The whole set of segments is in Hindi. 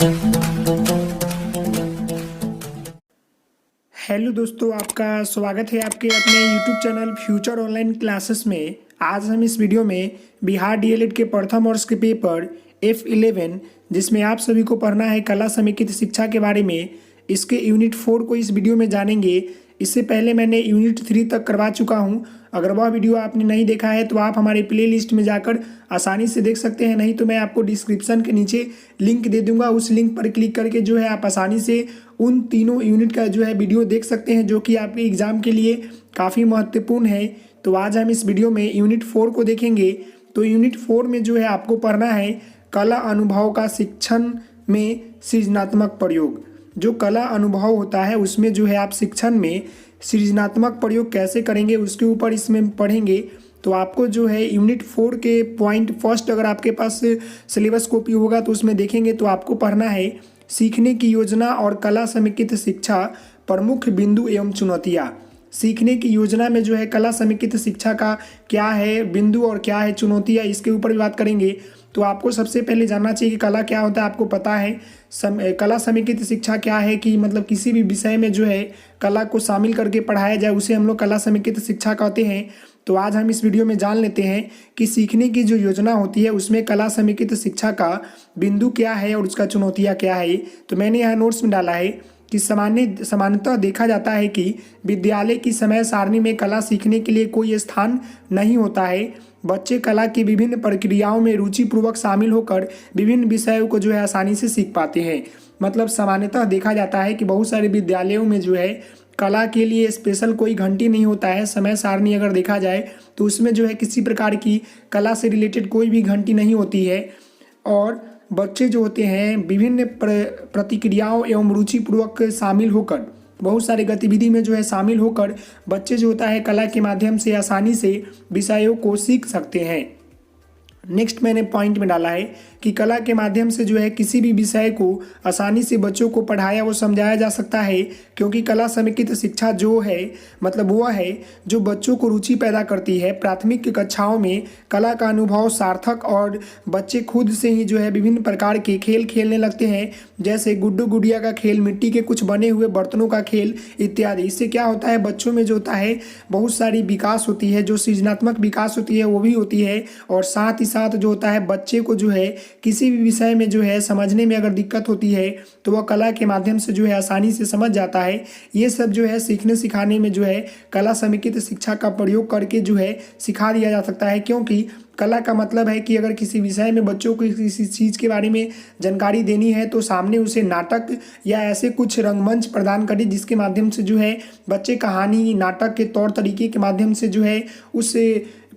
हेलो दोस्तों, आपका स्वागत है आपके अपने YouTube channel future online classes में। आज हम इस वीडियो में बिहार डीएलएड के प्रथम वर्ष के पेपर F11 जिसमें आप सभी को पढ़ना है कला समेकित शिक्षा के बारे में, इसके यूनिट 4 को इस वीडियो में जानेंगे। इससे पहले मैंने यूनिट 3 तक करवा चुका हूं। अगर वह वीडियो आपने नहीं देखा है तो आप हमारे प्लेलिस्ट में जाकर आसानी से देख सकते हैं, नहीं तो मैं आपको डिस्क्रिप्शन के नीचे लिंक दे दूंगा। उस लिंक पर क्लिक करके जो है आप आसानी से उन तीनों यूनिट का जो है वीडियो देख सकते हैं, जो कि आपके एग्ज़ाम के लिए काफ़ी महत्वपूर्ण है। तो आज हम इस वीडियो में यूनिट 4 को देखेंगे। तो यूनिट 4 में जो है आपको पढ़ना है कला अनुभव का शिक्षण में सृजनात्मक प्रयोग। जो कला अनुभव होता है उसमें जो है आप शिक्षण में सृजनात्मक प्रयोग कैसे करेंगे उसके ऊपर इसमें पढ़ेंगे। तो आपको जो है यूनिट 4 के पॉइंट फर्स्ट अगर आपके पास सिलेबस कॉपी होगा तो उसमें देखेंगे तो आपको पढ़ना है सीखने की योजना और कला समेकित शिक्षा प्रमुख बिंदु एवं चुनौतियाँ। सीखने की योजना में जो है कला समेकित शिक्षा का क्या है बिंदु और क्या है चुनौतियाँ, इसके ऊपर भी बात करेंगे। तो आपको सबसे पहले जानना चाहिए कि कला क्या होता है। आपको पता है कला समेकित शिक्षा क्या है कि मतलब किसी भी विषय में जो है कला को शामिल करके पढ़ाया जाए उसे हम लोग कला समेकित शिक्षा कहते हैं। तो आज हम इस वीडियो में जान लेते हैं कि सीखने की जो योजना होती है उसमें कला समेकित शिक्षा का बिंदु क्या है और उसका चुनौतियाँ क्या है। तो मैंने यहाँ नोट्स में डाला है कि सामान्यतः देखा जाता है कि विद्यालय की समय सारणी में कला सीखने के लिए कोई स्थान नहीं होता है। बच्चे कला की विभिन्न प्रक्रियाओं में रुचिपूर्वक शामिल होकर विभिन्न विषयों को जो है आसानी से सीख पाते हैं। मतलब सामान्यतः देखा जाता है कि बहुत सारे विद्यालयों में जो है कला के लिए स्पेशल कोई घंटी नहीं होता है। समय सारणी अगर देखा जाए तो उसमें जो है किसी प्रकार की कला से रिलेटेड कोई भी घंटी नहीं होती है और बच्चे जो होते हैं विभिन्न प्रतिक्रियाओं एवं रुचिपूर्वक शामिल होकर बहुत सारे गतिविधि में जो है शामिल होकर बच्चे जो होता है कला के माध्यम से आसानी से विषयों को सीख सकते हैं। नेक्स्ट मैंने पॉइंट में डाला है कि कला के माध्यम से जो है किसी भी विषय को आसानी से बच्चों को पढ़ाया व समझाया जा सकता है, क्योंकि कला समेकित शिक्षा जो है मतलब वह है जो बच्चों को रुचि पैदा करती है। प्राथमिक कक्षाओं में कला का अनुभव सार्थक और बच्चे खुद से ही जो है विभिन्न प्रकार के खेल खेलने लगते हैं, जैसे गुड्डू गुड़िया का खेल, मिट्टी के कुछ बने हुए बर्तनों का खेल इत्यादि। इससे क्या होता है बच्चों में जो होता है बहुत सारी विकास होती है, जो सृजनात्मक विकास होती है वो भी होती है। और साथ ही साथ जो होता है बच्चे को जो है किसी भी विषय में जो है समझने में अगर दिक्कत होती है तो वह कला के माध्यम से जो है आसानी से समझ जाता है। ये सब जो है सीखने सिखाने में जो है कला समेकित शिक्षा का प्रयोग करके जो है सिखा दिया जा सकता है, क्योंकि कला का मतलब है कि अगर किसी विषय में बच्चों को किसी चीज़ के बारे में जानकारी देनी है तो सामने उसे नाटक या ऐसे कुछ रंगमंच प्रदान करें जिसके माध्यम से जो है बच्चे कहानी नाटक के तौर तरीके के माध्यम से जो है उस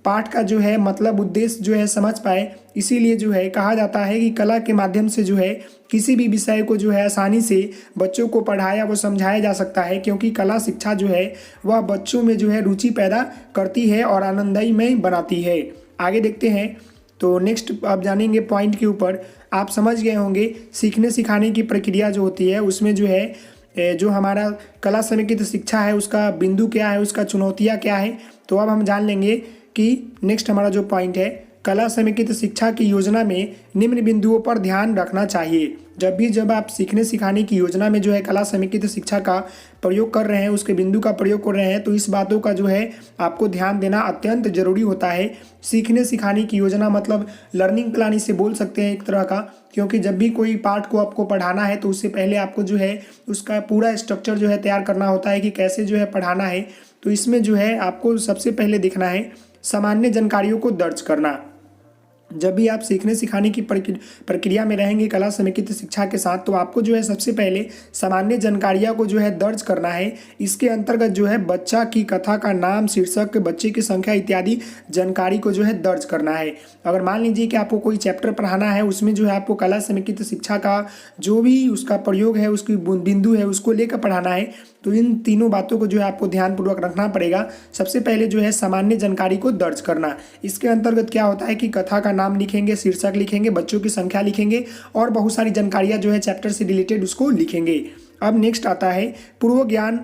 पाठ का जो है मतलब उद्देश्य जो है समझ पाए। इसीलिए जो है कहा जाता है कि कला के माध्यम से जो है किसी भी विषय को जो है आसानी से बच्चों को पढ़ाया व समझाया जा सकता है, क्योंकि कला शिक्षा जो है वह बच्चों में जो है रुचि पैदा करती है और आनंदमय बनाती है। आगे देखते हैं। तो नेक्स्ट आप जानेंगे पॉइंट के ऊपर। आप समझ गए होंगे सीखने सिखाने की प्रक्रिया जो होती है उसमें जो है जो हमारा कला समेकित शिक्षा है उसका बिंदु क्या है, उसका चुनौतियाँ क्या है। तो अब हम जान लेंगे कि नेक्स्ट हमारा जो पॉइंट है कला समेकित शिक्षा की योजना में निम्न बिंदुओं पर ध्यान रखना चाहिए। जब आप सीखने सिखाने की योजना में जो है कला समेकित शिक्षा का प्रयोग कर रहे हैं, उसके बिंदु का प्रयोग कर रहे हैं, तो इस बातों का जो है आपको ध्यान देना अत्यंत जरूरी होता है। सीखने सिखाने की योजना मतलब लर्निंग प्लान इसे बोल सकते हैं एक तरह का, क्योंकि जब भी कोई पार्ट को आपको पढ़ाना है तो उससे पहले आपको जो है उसका पूरा स्ट्रक्चर जो है तैयार करना होता है कि कैसे जो है पढ़ाना है। तो इसमें जो है आपको सबसे पहले देखना है सामान्य जानकारियों को दर्ज करना। जब भी आप सीखने सिखाने की प्रक्रिया में रहेंगे कला समेकित शिक्षा के साथ तो आपको जो है सबसे पहले सामान्य जानकारियाँ को जो है दर्ज करना है। इसके अंतर्गत जो है बच्चा की कथा का नाम, शीर्षक, बच्चे की संख्या इत्यादि जानकारी को जो है दर्ज करना है। अगर मान लीजिए कि आपको कोई चैप्टर पढ़ाना है उसमें जो है आपको कला समेकित शिक्षा का जो भी उसका प्रयोग है उसकी बिंदु है उसको लेकर पढ़ाना है, तो इन तीनों बातों को जो है आपको ध्यानपूर्वक रखना पड़ेगा। सबसे पहले जो है सामान्य जानकारी को दर्ज करना। इसके अंतर्गत क्या होता है कि कथा का नाम लिखेंगे, शीर्षक लिखेंगे, बच्चों की संख्या लिखेंगे और बहुत सारी जानकारियाँ जो है चैप्टर से रिलेटेड उसको लिखेंगे। अब नेक्स्ट आता है पूर्व ज्ञान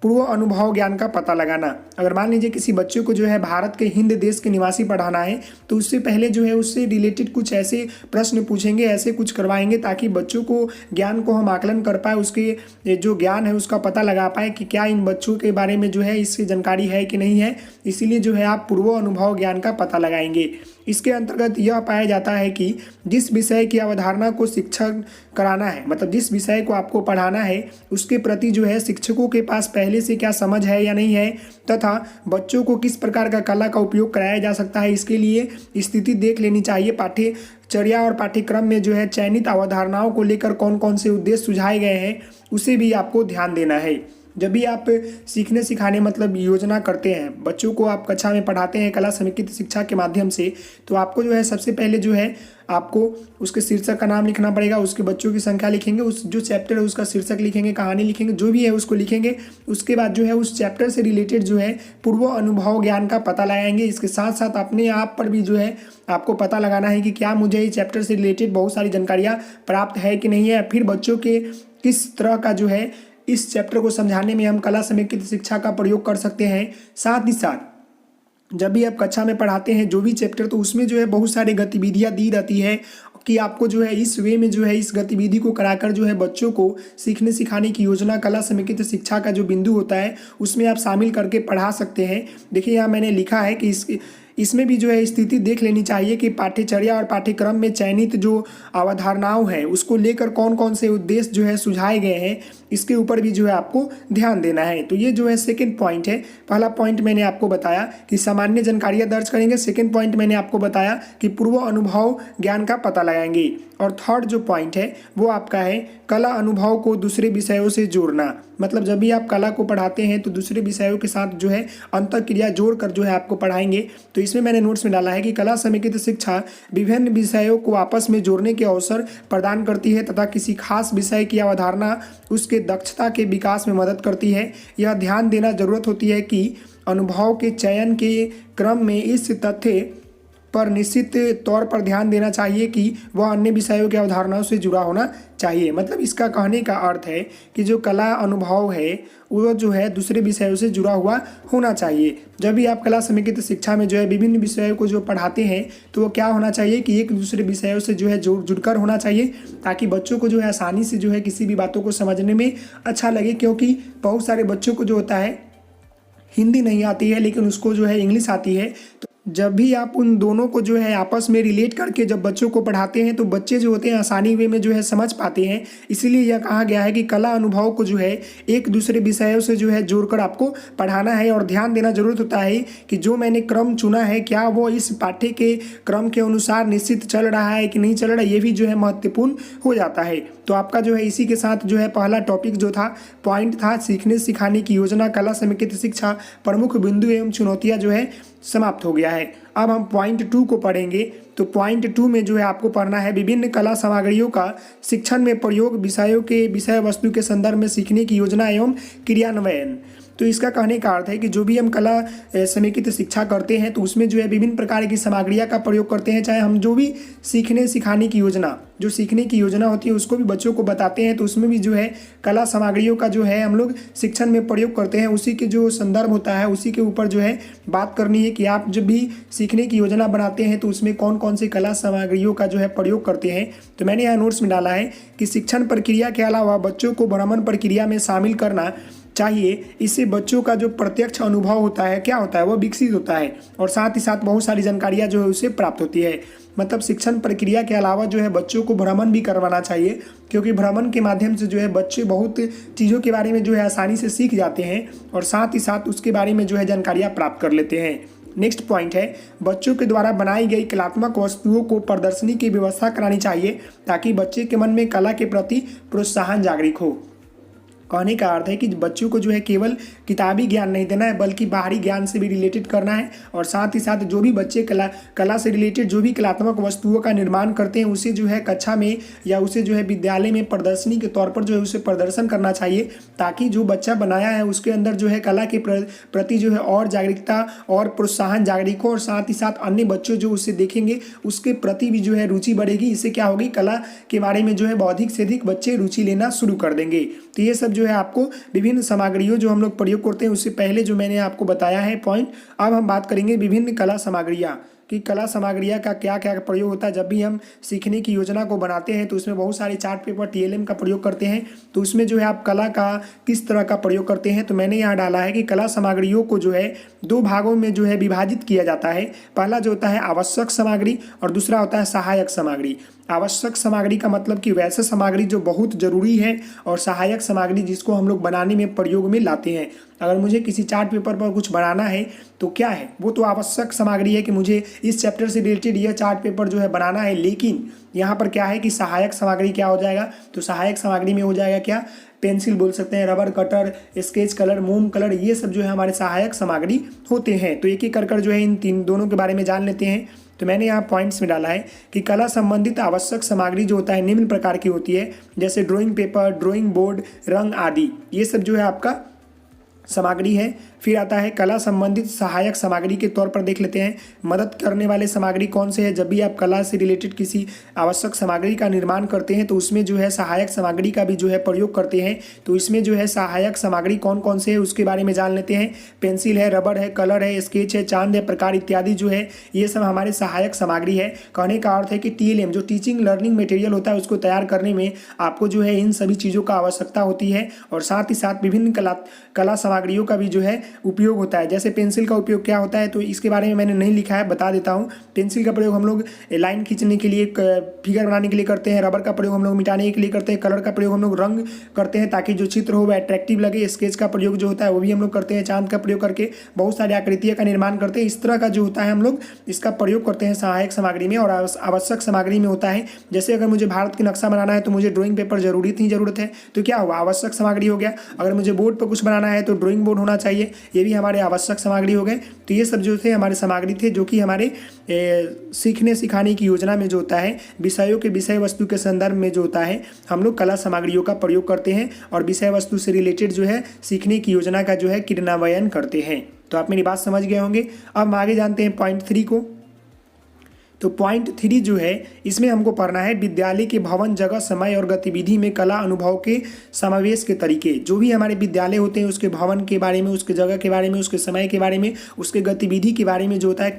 पूर्व अनुभव ज्ञान का पता लगाना। अगर मान लीजिए किसी बच्चे को जो है भारत के हिंद देश के निवासी पढ़ाना है तो उससे पहले जो है उससे रिलेटेड कुछ ऐसे प्रश्न पूछेंगे, ऐसे कुछ करवाएंगे ताकि बच्चों को ज्ञान को हम आकलन कर पाए, उसके जो ज्ञान है उसका पता लगा पाए कि क्या इन बच्चों के बारे में जो है इससे जानकारी है कि नहीं है। इसीलिए जो है आप पूर्व अनुभव ज्ञान का पता लगाएंगे। इसके अंतर्गत यह पाया जाता है कि जिस विषय की अवधारणा को शिक्षक कराना है, मतलब जिस विषय को आपको पढ़ाना है उसके प्रति जो है शिक्षकों के पास पहले से क्या समझ है या नहीं है, तथा बच्चों को किस प्रकार का कला का उपयोग कराया जा सकता है, इसके लिए स्थिति देख लेनी चाहिए। पाठ्यचर्या और पाठ्यक्रम में जो है चयनित अवधारणाओं को लेकर कौन कौन से उद्देश्य सुझाए गए हैं उसे भी आपको ध्यान देना है। जब भी आप सीखने सिखाने मतलब योजना करते हैं, बच्चों को आप कक्षा में पढ़ाते हैं कला समेकित शिक्षा के माध्यम से, तो आपको जो है सबसे पहले जो है आपको उसके शीर्षक का नाम लिखना पड़ेगा, उसके बच्चों की संख्या लिखेंगे, उस जो चैप्टर है उसका शीर्षक लिखेंगे, कहानी लिखेंगे, जो भी है उसको लिखेंगे। उसके बाद जो है उस चैप्टर से रिलेटेड जो है पूर्व अनुभव ज्ञान का पता लगाएंगे। इसके साथ साथ अपने आप पर भी जो है आपको पता लगाना है कि क्या मुझे इस चैप्टर से रिलेटेड बहुत सारी जानकारियाँ प्राप्त है कि नहीं है। फिर बच्चों के किस तरह का जो है इस चैप्टर को समझाने में हम कला समेकित शिक्षा का प्रयोग कर सकते हैं। साथ ही साथ जब भी आप कक्षा में पढ़ाते हैं जो भी चैप्टर, तो उसमें जो है बहुत सारी गतिविधियां दी रहती है कि आपको जो है इस वे में जो है इस गतिविधि को कराकर जो है बच्चों को सीखने सिखाने की योजना कला समेकित शिक्षा का जो बिंदु होता है उसमें आप शामिल करके पढ़ा सकते हैं। देखिए यहाँ मैंने लिखा है कि इसमें भी जो है स्थिति देख लेनी चाहिए कि पाठ्यचर्या और पाठ्यक्रम में चयनित जो अवधारणाओं हैं उसको लेकर कौन कौन से उद्देश्य जो है सुझाए गए हैं, इसके ऊपर भी जो है आपको ध्यान देना है। तो ये जो है सेकंड पॉइंट है। पहला पॉइंट मैंने आपको बताया कि सामान्य जानकारियाँ दर्ज करेंगे, सेकंड पॉइंट मैंने आपको बताया कि पूर्व अनुभव ज्ञान का पता लगाएंगे, और थर्ड जो पॉइंट है वो आपका है कला अनुभव को दूसरे विषयों से जोड़ना। मतलब जब भी आप कला को पढ़ाते हैं तो दूसरे विषयों के साथ जो है अंतःक्रिया जोड़कर जो है आपको पढ़ाएंगे। तो इसमें मैंने नोट्स में डाला है कि कला समेकित शिक्षा विभिन्न विषयों को आपस में जोड़ने के अवसर प्रदान करती है तथा किसी खास विषय की अवधारणा उसके दक्षता के विकास में मदद करती है। यह ध्यान देना जरूरत होती है कि अनुभव के चयन के क्रम में इस तथ्य पर निश्चित तौर पर ध्यान देना चाहिए कि वह अन्य विषयों की अवधारणाओं से जुड़ा होना चाहिए। मतलब इसका कहने का अर्थ है कि जो कला अनुभव है वो जो है दूसरे विषयों से जुड़ा हुआ होना चाहिए। जब भी आप कला समेकित शिक्षा में जो है विभिन्न विषयों को जो पढ़ाते हैं तो वो क्या होना चाहिए कि एक दूसरे विषयों से जो है जुड़कर होना चाहिए, ताकि बच्चों को जो है आसानी से जो है किसी भी बातों को समझने में अच्छा लगे। क्योंकि बहुत सारे बच्चों को जो होता है हिंदी नहीं आती है लेकिन उसको जो है इंग्लिश आती है। तो जब भी आप उन दोनों को जो है आपस में रिलेट करके जब बच्चों को पढ़ाते हैं तो बच्चे जो होते हैं आसानी वे में जो है समझ पाते हैं। इसीलिए यह कहा गया है कि कला अनुभव को जो है एक दूसरे विषयों से जो है जोड़कर आपको पढ़ाना है। और ध्यान देना जरूरत होता है कि जो मैंने क्रम चुना है क्या वो इस पाठ्य के क्रम के अनुसार निश्चित चल रहा है कि नहीं चल रहा है, ये भी जो है महत्वपूर्ण हो जाता है। तो आपका जो है इसी के साथ जो है पहला टॉपिक जो था पॉइंट था सीखने सिखाने की योजना कला समेकित शिक्षा प्रमुख बिंदु एवं चुनौतियाँ जो है समाप्त हो गया है। अब हम पॉइंट 2 को पढ़ेंगे। तो पॉइंट 2 में जो है आपको पढ़ना है विभिन्न कला सामग्रियों का शिक्षण में प्रयोग, विषयों के विषय वस्तु के संदर्भ में सीखने की योजना एवं क्रियान्वयन। तो इसका कहने का अर्थ है कि जो भी हम कला समेकित शिक्षा करते हैं तो उसमें जो है विभिन्न प्रकार की सामग्रियाँ का प्रयोग करते हैं। चाहे हम जो भी सीखने सिखाने की योजना, जो सीखने की योजना होती है उसको भी बच्चों को बताते हैं तो उसमें भी जो है कला सामग्रियों का जो है हम लोग शिक्षण में प्रयोग करते हैं। उसी के जो संदर्भ होता है उसी के ऊपर जो है बात करनी है कि आप जब भी सीखने की योजना बनाते हैं तो उसमें कौन कौन सी कला सामग्रियों का जो है प्रयोग करते हैं। तो मैंने यहाँ नोट्स में डाला है कि शिक्षण प्रक्रिया के अलावा बच्चों को भ्रमण प्रक्रिया में शामिल करना चाहिए। इससे बच्चों का जो प्रत्यक्ष अनुभव होता है क्या होता है वो विकसित होता है और साथ ही साथ बहुत सारी जानकारियाँ जो है उससे प्राप्त होती है। मतलब शिक्षण प्रक्रिया के अलावा जो है बच्चों को भ्रमण भी करवाना चाहिए, क्योंकि भ्रमण के माध्यम से जो है बच्चे बहुत चीज़ों के बारे में जो है आसानी से सीख जाते हैं और साथ ही साथ उसके बारे में जो है जानकारियाँ प्राप्त कर लेते हैं। नेक्स्ट पॉइंट है बच्चों के द्वारा बनाई गई कलात्मक वस्तुओं को प्रदर्शनी की व्यवस्था करानी चाहिए ताकि बच्चे के मन में कला के प्रति प्रोत्साहन जागृत हो। कहने का अर्थ है कि बच्चों को जो है केवल किताबी ज्ञान नहीं देना है बल्कि बाहरी ज्ञान से भी रिलेटेड करना है। और साथ ही साथ जो भी बच्चे कला से रिलेटेड जो भी कलात्मक वस्तुओं का निर्माण करते हैं उसे जो है कक्षा में या उसे जो है विद्यालय में प्रदर्शनी के तौर पर जो है उसे प्रदर्शन करना चाहिए, ताकि जो बच्चा बनाया है उसके अंदर जो है कला के प्रति जो है और जागरूकता और प्रोत्साहन जागृत हो और साथ ही साथ अन्य बच्चों जो उसे देखेंगे उसके प्रति भी जो है रुचि बढ़ेगी। इससे क्या होगी, कला के बारे में जो है अधिक से अधिक बच्चे रुचि लेना शुरू कर देंगे। तो ये सब जो है आपको विभिन्न सामग्रियों जो हम लोग प्रयोग करते हैं उससे पहले जो मैंने आपको बताया है पॉइंट। अब हम बात करेंगे विभिन्न कला सामग्रियाँ कि कला सामग्रियाँ का क्या क्या प्रयोग होता है। जब भी हम सीखने की योजना को बनाते हैं तो उसमें बहुत सारे चार्ट पेपर TLM का प्रयोग करते हैं, तो उसमें जो है आप कला का किस तरह का प्रयोग करते हैं। तो मैंने यहाँ डाला है कि कला सामग्रियों को जो है 2 भागों में जो है विभाजित किया जाता है। पहला जो होता है आवश्यक सामग्री और दूसरा होता है सहायक सामग्री। आवश्यक सामग्री का मतलब कि वैसे सामग्री जो बहुत ज़रूरी है, और सहायक सामग्री जिसको हम लोग बनाने में प्रयोग में लाते हैं। अगर मुझे किसी चार्ट पेपर पर कुछ बनाना है तो क्या है, वो तो आवश्यक सामग्री है कि मुझे इस चैप्टर से रिलेटेड यह चार्ट पेपर जो है बनाना है। लेकिन यहाँ पर क्या है कि सहायक सामग्री क्या हो जाएगा, तो सहायक सामग्री में हो जाएगा क्या, पेंसिल बोल सकते हैं, रबर कटर, स्केच कलर, मोम कलर, ये सब जो है हमारे सहायक सामग्री होते हैं। तो एक एक कर जो है इन दोनों के बारे में जान लेते हैं। तो मैंने यहाँ पॉइंट्स में डाला है कि कला संबंधित आवश्यक सामग्री जो होता है निम्न प्रकार की होती है, जैसे ड्राइंग पेपर, ड्राइंग बोर्ड, रंग आदि। ये सब जो है आपका सामग्री है। फिर आता है कला संबंधित सहायक सामग्री के तौर पर देख लेते हैं। मदद करने वाले सामग्री कौन से हैं। जब भी आप कला से रिलेटेड किसी आवश्यक सामग्री का निर्माण करते हैं तो उसमें जो है सहायक सामग्री का भी जो है प्रयोग करते हैं। तो इसमें जो है सहायक सामग्री कौन कौन से है उसके बारे में जान लेते हैं। पेंसिल है, रबर है, कलर है, स्केच है, चांद है, प्रकार इत्यादि जो है ये सब हमारे सहायक सामग्री है। कहने का अर्थ है कि TLM जो टीचिंग लर्निंग मटेरियल होता है उसको तैयार करने में आपको जो है इन सभी चीज़ों का आवश्यकता होती है। और साथ ही साथ विभिन्न कला सामग्रियों का भी जो है उपयोग होता है। जैसे पेंसिल का उपयोग क्या होता है, तो इसके बारे में मैंने नहीं लिखा है, बता देता हूँ। पेंसिल का प्रयोग हम लोग लाइन खींचने के लिए, फिगर बनाने के लिए करते हैं। रबर का प्रयोग हम लोग मिटाने के लिए करते हैं। कलर का प्रयोग हम लोग रंग करते हैं ताकि जो चित्र हो वह अट्रैक्टिव लगे। स्केच का प्रयोग जो होता है वो भी हम लोग करते हैं। चांद का प्रयोग करके बहुत सारी आकृतियों का निर्माण करते हैं। इस तरह का जो होता है हम लोग इसका प्रयोग करते हैं सहायक सामग्री में। और आवश्यक सामग्री में होता है, जैसे अगर मुझे भारत की नक्शा बनाना है तो मुझे ड्राइंग पेपर जरूरत है, तो क्या हुआ, आवश्यक सामग्री हो गया। अगर मुझे बोर्ड पर कुछ बनाना है तो ड्राइंग बोर्ड होना चाहिए, ये भी हमारे आवश्यक सामग्री हो गए। तो ये सब जो थे हमारे सामग्री थे जो कि हमारे सीखने सिखाने की योजना में जो होता है, विषयों के विषय वस्तु के संदर्भ में जो होता है हम लोग कला सामग्रियों का प्रयोग करते हैं और विषय वस्तु से रिलेटेड जो है सीखने की योजना का जो है क्रियान्वयन करते हैं। तो आप मेरी बात समझ गए होंगे। अब हम आगे जानते हैं पॉइंट 3 को। तो पॉइंट 3 जो है इसमें हमको पढ़ना है विद्यालय के भवन, जगह, समय और गतिविधि में कला अनुभव के समावेश के तरीके। जो भी हमारे विद्यालय होते हैं उसके भवन के बारे में, उसके जगह के बारे में, उसके समय के बारे में, उसके गतिविधि के बारे में जो होता है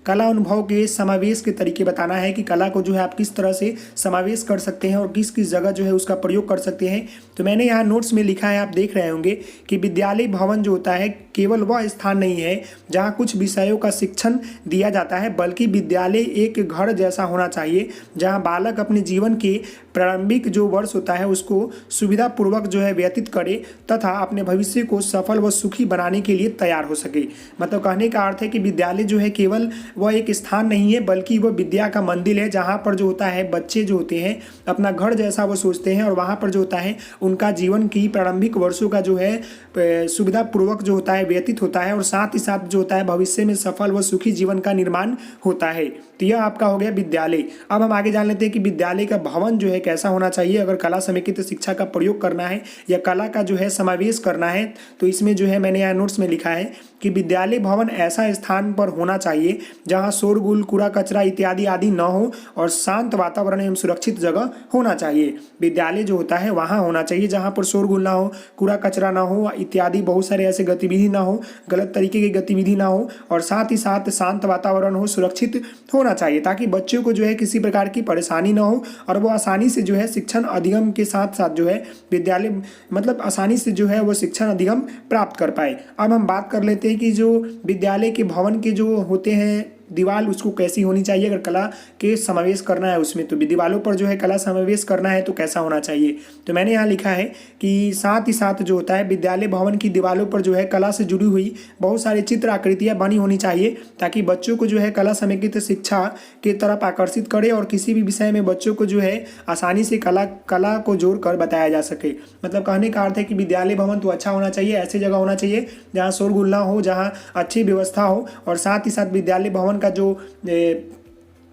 कला अनुभव के समावेश के तरीके बताना है कि कला को जो है आप किस तरह से समावेश कर सकते हैं और किस किस जगह जो है उसका प्रयोग कर सकते हैं। तो मैंने यहाँ नोट्स में लिखा है, आप देख रहे होंगे कि विद्यालय भवन जो होता है केवल वह स्थान नहीं है जहाँ कुछ विषयों का शिक्षण दिया जाता है, बल्कि विद्यालय एक घर जैसा होना चाहिए जहाँ बालक अपने जीवन के प्रारंभिक जो वर्ष होता है उसको सुविधापूर्वक जो है व्यतीत करे तथा अपने भविष्य को सफल व सुखी बनाने के लिए तैयार हो सके। मतलब कहने का अर्थ है कि विद्यालय जो है केवल वह एक स्थान नहीं है बल्कि वह विद्या का मंदिर है, जहाँ पर जो होता है बच्चे जो होते हैं अपना घर जैसा वो सोचते हैं और वहाँ पर जो होता है उनका जीवन की प्रारंभिक वर्षों का जो है सुविधापूर्वक जो होता है व्यतीत होता है और साथ ही साथ जो होता है भविष्य में सफल व सुखी जीवन का निर्माण होता है। तो यह आपका हो गया विद्यालय। अब हम आगे जान लेते हैं कि विद्यालय का भवन जो है कैसा होना चाहिए अगर कला समेकित शिक्षा का प्रयोग करना है या कला का जो है समावेश करना है। तो इसमें जो है मैंने यहाँ नोट्स में लिखा है कि विद्यालय भवन ऐसा स्थान पर होना चाहिए जहाँ शोरगुल, कूड़ा कचरा इत्यादि आदि न हो और शांत वातावरण एवं सुरक्षित जगह होना चाहिए। विद्यालय जो होता है वहाँ होना चाहिए जहाँ पर शोरगुल ना हो, कूड़ा कचरा ना हो इत्यादि बहुत सारे ऐसे गतिविधि ना हो, गलत तरीके की गतिविधि ना हो और साथ ही साथ शांत वातावरण हो, सुरक्षित होना चाहिए ताकि बच्चों को जो है किसी प्रकार की परेशानी ना हो और वो आसानी से जो है शिक्षण अधिगम के साथ साथ जो है विद्यालय मतलब आसानी से जो है वो शिक्षण अधिगम प्राप्त कर पाए। अब हम बात कर लेते हैं कि जो विद्यालय के भवन के जो होते हैं दीवार उसको कैसी होनी चाहिए अगर कला के समावेश करना है उसमें। तो दीवारों पर जो है कला समावेश करना है तो कैसा होना चाहिए। तो मैंने यहाँ लिखा है कि साथ ही साथ जो होता है विद्यालय भवन की दीवारों पर जो है कला से जुड़ी हुई बहुत सारी चित्र आकृतियाँ बनी होनी चाहिए ताकि बच्चों को जो है कला समेकित शिक्षा के तरफ आकर्षित करे और किसी भी विषय में बच्चों को जो है आसानी से कला को जोड़ कर बताया जा सके। मतलब कहने का अर्थ है कि विद्यालय भवन तो अच्छा होना चाहिए, ऐसी जगह होना चाहिए जहाँ शोरगुल ना हो, जहाँ अच्छी व्यवस्था हो और साथ ही साथ विद्यालय भवन का जो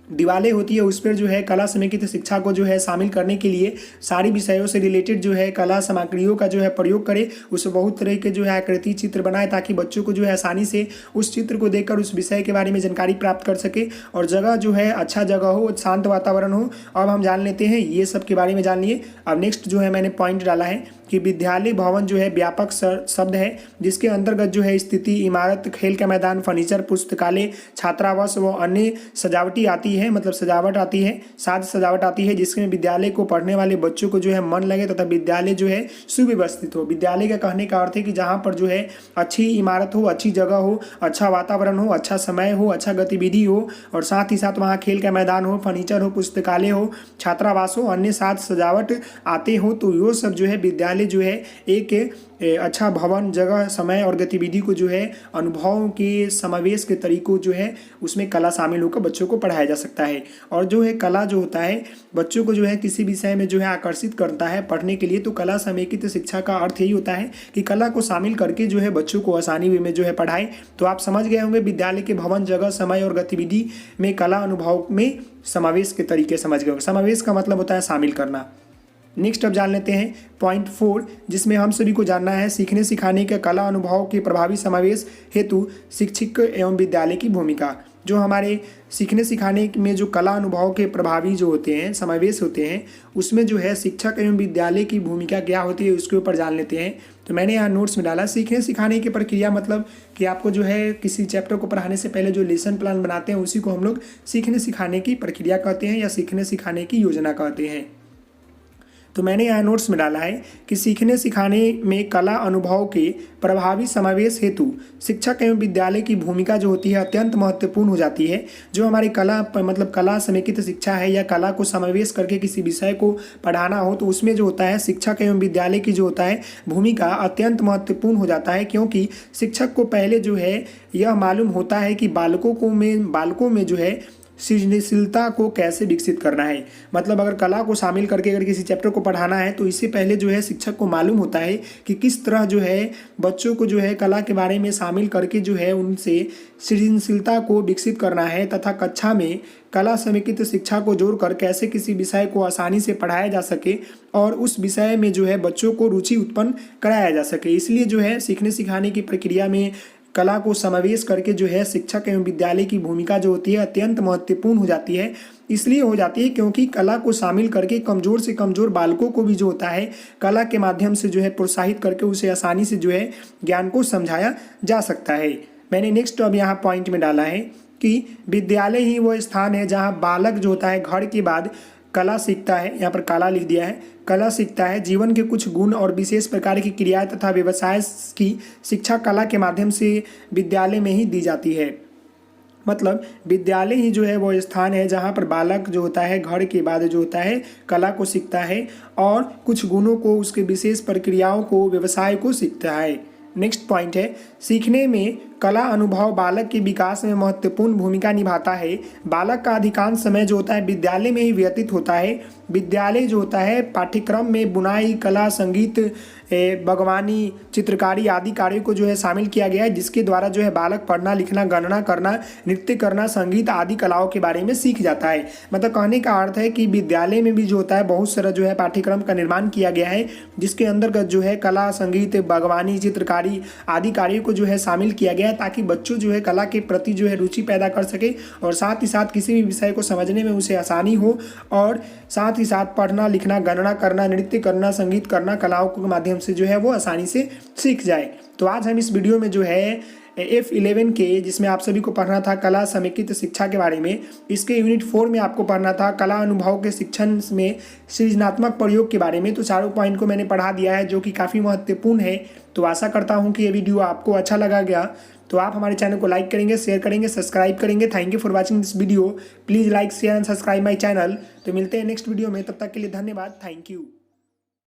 दीवारें होती है उस पर जो है कला समेकित शिक्षा को जो है शामिल करने के लिए सारी विषयों से रिलेटेड जो है कला सामग्रियों का जो है प्रयोग करे, उससे बहुत तरह के जो है आकृति चित्र बनाए ताकि बच्चों को जो है आसानी से उस चित्र को देखकर उस विषय के बारे में जानकारी प्राप्त कर सके। और जगह जो है अच्छा जगह हो, शांत वातावरण हो। अब हम जान लेते हैं ये सब के बारे में जान लिए। अब नेक्स्ट जो है मैंने पॉइंट डाला है कि विद्यालय भवन जो है व्यापक शब्द है जिसके अंतर्गत जो है स्थिति, इमारत, खेल का मैदान, फर्नीचर, पुस्तकालय, छात्रावास व अन्य सजावटी आती है, मतलब सजावट आती है, साज सजावट आती है जिसमें विद्यालय को पढ़ने वाले बच्चों को जो है मन लगे तथा विद्यालय जो है सुव्यवस्थित हो। विद्यालय का कहने का अर्थ है कि जहाँ पर जो है अच्छी इमारत हो, अच्छी जगह हो, अच्छा वातावरण हो, अच्छा समय हो, अच्छा गतिविधि हो और साथ ही साथ वहाँ खेल का मैदान हो, फर्नीचर हो, पुस्तकालय हो, छात्रावास हो, अन्य साज सजावट आते हो। तो ये सब जो है विद्यालय जो है एक अच्छा भवन, जगह, समय और गतिविधि को जो है अनुभव के समावेश के तरीकों जो है उसमें कला शामिल होकर बच्चों को पढ़ाया जा सकता है। और जो है कला जो होता है बच्चों को जो है किसी विषय में जो है आकर्षित करता है पढ़ने के लिए। तो कला समेकित शिक्षा का अर्थ यही होता है कि कला को शामिल करके जो है बच्चों को आसानी में जो है पढ़ाए। तो आप समझ गए होंगे विद्यालय के भवन, जगह, समय और गतिविधि में कला अनुभव में समावेश के तरीके समझ गए होंगे। समावेश का मतलब होता है शामिल करना। नेक्स्ट अब जान लेते हैं पॉइंट 4 जिसमें हम सभी को जानना है सीखने सिखाने के कला अनुभव के प्रभावी समावेश हेतु शिक्षक एवं विद्यालय की भूमिका। जो हमारे सीखने सिखाने में जो कला अनुभव के प्रभावी जो होते हैं, समावेश होते हैं, उसमें जो है शिक्षक एवं विद्यालय की भूमिका क्या होती है उसके ऊपर जान लेते हैं। तो मैंने यहाँ नोट्स में डाला सीखने सिखाने की प्रक्रिया, मतलब कि आपको जो है किसी चैप्टर को पढ़ाने से पहले जो लेसन प्लान बनाते हैं उसी को हम लोग सीखने सिखाने की प्रक्रिया कहते हैं या सीखने सिखाने की योजना कहते हैं। तो मैंने यहाँ नोट्स में डाला है कि सीखने सिखाने में कला अनुभव के प्रभावी समावेश हेतु शिक्षक एवं विद्यालय की भूमिका जो होती है अत्यंत महत्वपूर्ण हो जाती है। जो हमारी कला मतलब कला समेकित शिक्षा है या कला को समावेश करके किसी विषय को पढ़ाना हो तो उसमें जो होता है शिक्षक एवं विद्यालय की जो होता है भूमिका अत्यंत महत्वपूर्ण हो जाता है, क्योंकि शिक्षक को पहले जो है यह मालूम होता है कि बालकों में जो है सृजनशीलता को कैसे विकसित करना है। मतलब अगर कला को शामिल करके अगर किसी चैप्टर को पढ़ाना है तो इससे पहले जो है शिक्षक को मालूम होता है कि किस तरह जो है बच्चों को जो है कला के बारे में शामिल करके जो है उनसे सृजनशीलता को विकसित करना है तथा कक्षा में कला समेकित शिक्षा को जोड़कर कैसे किसी विषय को आसानी से पढ़ाया जा सके और उस विषय में जो है बच्चों को रुचि उत्पन्न कराया जा सके। इसलिए जो है सीखने सिखाने की प्रक्रिया में कला को समावेश करके जो है शिक्षक एवं विद्यालय की भूमिका जो होती है अत्यंत महत्वपूर्ण हो जाती है। इसलिए हो जाती है क्योंकि कला को शामिल करके कमज़ोर से कमज़ोर बालकों को भी जो होता है कला के माध्यम से जो है प्रोत्साहित करके उसे आसानी से जो है ज्ञान को समझाया जा सकता है। मैंने नेक्स्ट अब यहाँ पॉइंट में डाला है कि विद्यालय ही वो स्थान है जहाँ बालक जो होता है घर के बाद कला सीखता है। यहाँ पर कला लिख दिया है, कला सीखता है। जीवन के कुछ गुण और विशेष प्रकार की क्रियाएं तथा व्यवसाय की शिक्षा कला के माध्यम से विद्यालय में ही दी जाती है। मतलब विद्यालय ही जो है वो स्थान है जहाँ पर बालक जो होता है घर के बाद जो होता है कला को सीखता है और कुछ गुणों को, उसके विशेष प्रक्रियाओं को, व्यवसाय को सीखता है। नेक्स्ट पॉइंट है सीखने में कला अनुभव बालक के विकास में महत्वपूर्ण भूमिका निभाता है। बालक का अधिकांश समय जो होता है विद्यालय में ही व्यतीत होता है। विद्यालय जो होता है पाठ्यक्रम में बुनाई, कला, संगीत, बागवानी, चित्रकारी आदि कार्यों को जो है शामिल किया गया है, जिसके द्वारा जो है बालक पढ़ना, लिखना, गणना करना, नृत्य करना, संगीत आदि कलाओं के बारे में सीख जाता है। मतलब कहने का अर्थ है कि विद्यालय में भी जो होता है बहुत सारा जो है पाठ्यक्रम का निर्माण किया गया है, जिसके अंतर्गत जो है कला, संगीत, बागवानी, चित्रकारी आदि कार्यों को जो है शामिल किया गया है ताकि बच्चों जो है कला के प्रति जो है रुचि पैदा कर सके और साथ ही साथ किसी भी विषय को समझने में उसे आसानी हो और साथ ही साथ पढ़ना, लिखना, गणना करना, नृत्य करना, संगीत करना कलाओं के माध्यम से जो है वो आसानी से सीख जाए। तो आज हम इस वीडियो में जो है F11 के जिसमें आप सभी को पढ़ना था कला समेकित शिक्षा के बारे में, इसके यूनिट 4 में आपको पढ़ना था कला अनुभव के शिक्षण में सृजनात्मक प्रयोग के बारे में। तो चारों पॉइंट को मैंने पढ़ा दिया है जो कि काफ़ी महत्वपूर्ण है। तो आशा करता हूँ कि ये वीडियो आपको अच्छा लगा गया। तो आप हमारे चैनल को लाइक करेंगे, शेयर करेंगे, सब्सक्राइब करेंगे। Thank you for watching this video. Please like, share and subscribe my channel. तो मिलते हैं नेक्स्ट वीडियो में, तब तक के लिए धन्यवाद। Thank you.